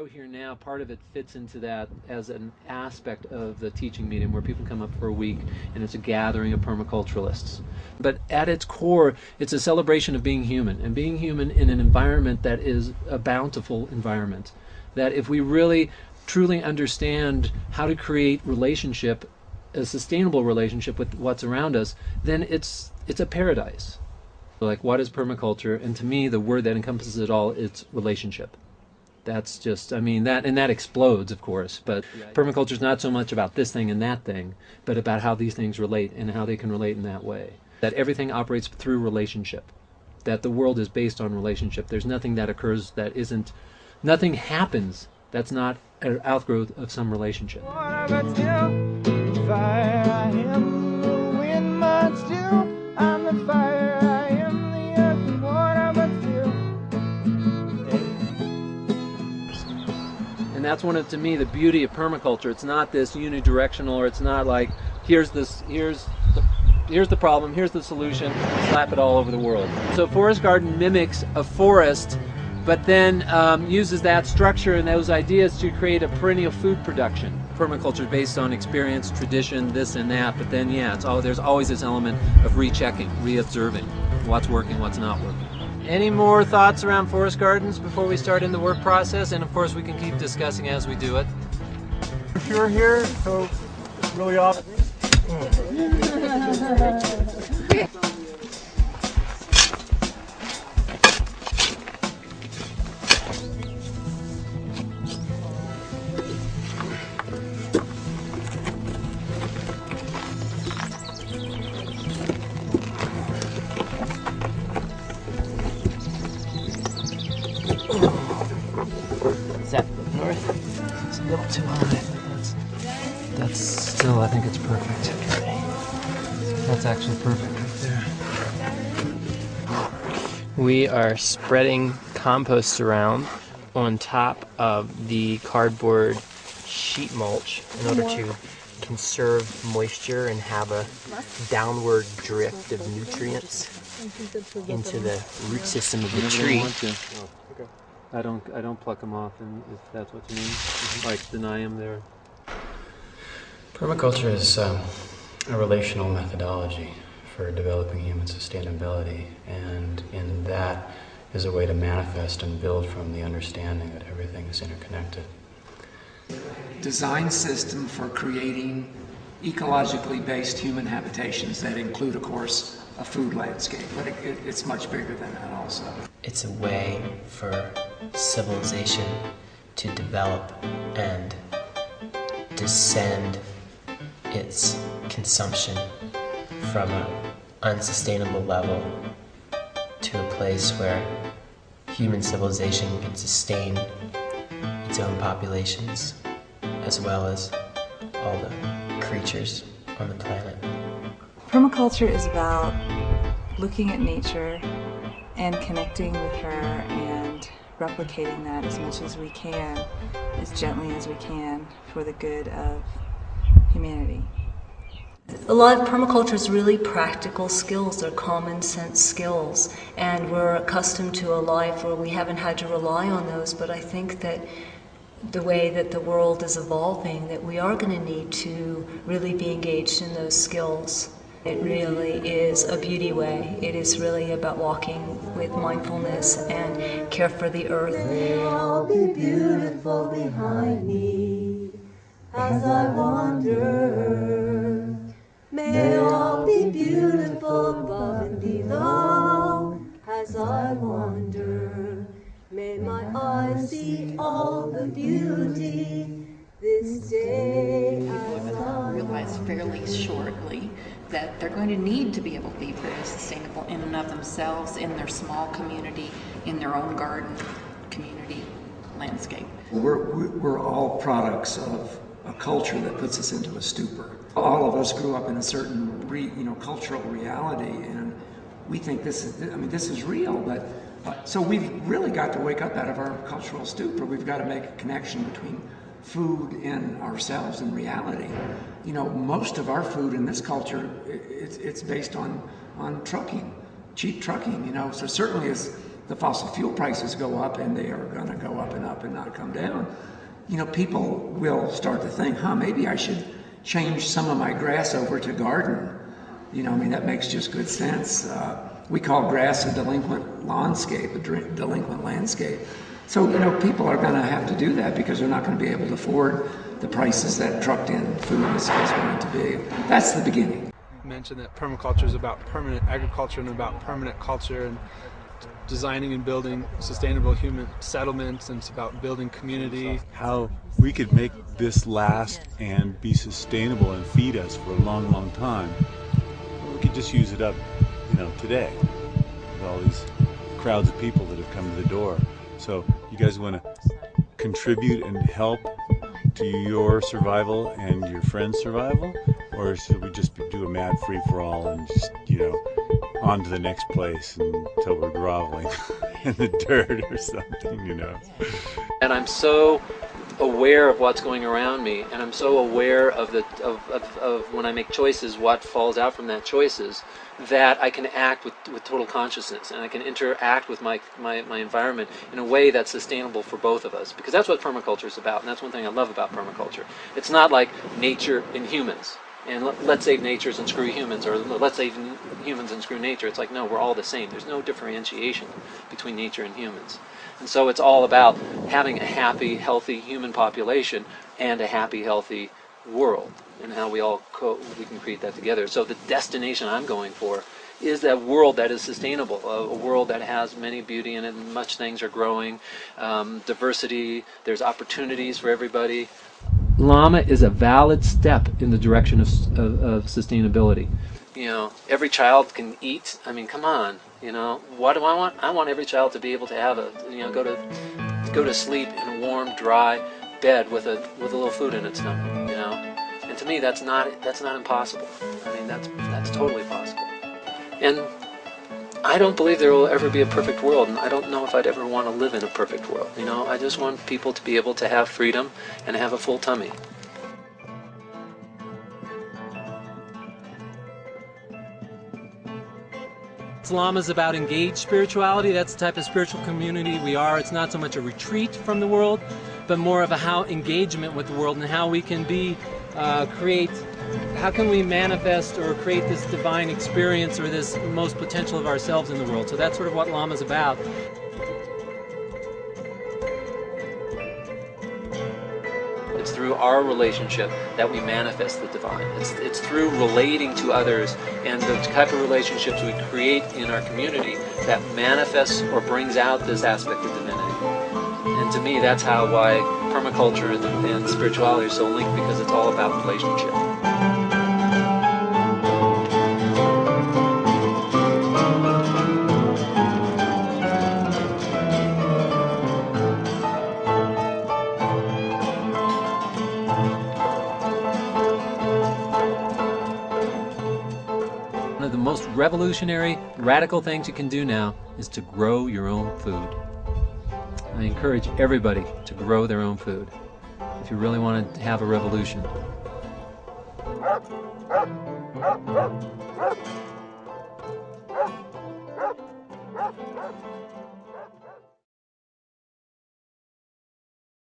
Here now, part of it fits into that as an aspect of the teaching medium where people come up for a week and it's a gathering of permaculturalists. But at its core, it's a celebration of being human, and being human in an environment that is a bountiful environment. That if we really truly understand how to create relationship, a sustainable relationship with what's around us, then it's a paradise. Like, what is permaculture? And to me, the word that encompasses it all, it's relationship. That's just, I mean, that explodes, of course, but permaculture is not so much about this thing and that thing, but about how these things relate and how they can relate in that way. That everything operates through relationship, that the world is based on relationship. There's nothing that occurs that isn't, nothing happens that's not an outgrowth of some relationship. And that's one of, to me, the beauty of permaculture. It's not this unidirectional, or it's not like, here's the problem, here's the solution, slap it all over the world. So forest garden mimics a forest, but then uses that structure and those ideas to create a perennial food production. Permaculture is based on experience, tradition, this and that, but then yeah, there's always this element of rechecking, re-observing what's working, what's not working. Any more thoughts around forest gardens before we start in the work process? And of course we can keep discussing as we do it. You're here, so it's really awesome. Is that north? It's a little too high. That's still, I think it's perfect. That's actually perfect right there. We are spreading compost around on top of the cardboard sheet mulch in order to conserve moisture and have a downward drift of nutrients into the root system of the tree. I don't pluck them off, and if that's what you mean, like deny them there. Permaculture is a relational methodology for developing human sustainability, and in that is a way to manifest and build from the understanding that everything is interconnected. Design system for creating ecologically based human habitations that include, of course, a food landscape, but it's much bigger than that also. It's a way for civilization to develop and descend its consumption from an unsustainable level to a place where human civilization can sustain its own populations as well as all the creatures on the planet. Permaculture is about looking at nature and connecting with her and replicating that as much as we can, as gently as we can, for the good of humanity. A lot of permaculture is really practical skills. They're common sense skills, and we're accustomed to a life where we haven't had to rely on those, but I think that the way that the world is evolving, that we are going to need to really be engaged in those skills. It really is a beauty way. It is really about walking with mindfulness and care for the earth. May all be beautiful behind me as I wander. May all be beautiful above and below as I wander. May my eyes see all the beauty this day as I realize fairly shortly that they're going to need to be able to be very sustainable in and of themselves, in their small community, in their own garden community landscape. We're all products of a culture that puts us into a stupor. All of us grew up in a certain cultural reality, and we think this is real, but so we've really got to wake up out of our cultural stupor. We've got to make a connection between food and ourselves and reality. Most of our food in this culture, it's based on trucking, cheap trucking. So certainly as the fossil fuel prices go up, and they are going to go up and not come down, you know, people will start to think, huh, maybe I should change some of my grass over to garden. You know, I mean, that makes just good sense. We call grass a delinquent landscape, delinquent landscape. So, you know, people are going to have to do that because they're not going to be able to afford the prices that trucked in food is going to be. That's the beginning. You mentioned that permaculture is about permanent agriculture and about permanent culture and designing and building sustainable human settlements, and it's about building community. How we could make this last and be sustainable and feed us for a long, long time. We could just use it up, you know, today with all these crowds of people that have come to the door. So you guys want to contribute and help to your survival and your friends' survival, or should we just do a mad free-for-all and just, you know, on to the next place until we're groveling in the dirt or something, you know? And I'm so aware of what's going around me, and I'm so aware of when I make choices, what falls out from that choices, that I can act with total consciousness, and I can interact with my environment in a way that's sustainable for both of us, because that's what permaculture is about, and that's one thing I love about permaculture. It's not like nature and humans, and let's save nature and screw humans, or let's save humans and screw nature. It's like, no, we're all the same. There's no differentiation between nature and humans. And so it's all about having a happy, healthy human population and a happy, healthy world, and how we can create that together. So the destination I'm going for is that world that is sustainable, a world that has many beauty in it, and much things are growing, diversity, there's opportunities for everybody. Lama is a valid step in the direction of sustainability. You know, every child can eat. I mean, come on. You know, what do I want? I want every child to be able to have go to sleep in a warm, dry bed with a little food in its stomach. You know, and to me, that's not impossible. I mean, that's totally possible. And I don't believe there will ever be a perfect world, and I don't know if I'd ever want to live in a perfect world. You know, I just want people to be able to have freedom and have a full tummy. Lama is about engaged spirituality. That's the type of spiritual community we are. It's not so much a retreat from the world, but more of a engagement with the world, and how we can how can we manifest or create this divine experience, or this most potential of ourselves in the world. So that's sort of what Lama is about. It's through our relationship that we manifest the divine. It's through relating to others and the type of relationships we create in our community that manifests or brings out this aspect of divinity. And to me, that's why permaculture and spirituality are so linked, because it's all about relationship. One of the most revolutionary, radical things you can do now is to grow your own food. I encourage everybody to grow their own food if you really want to have a revolution.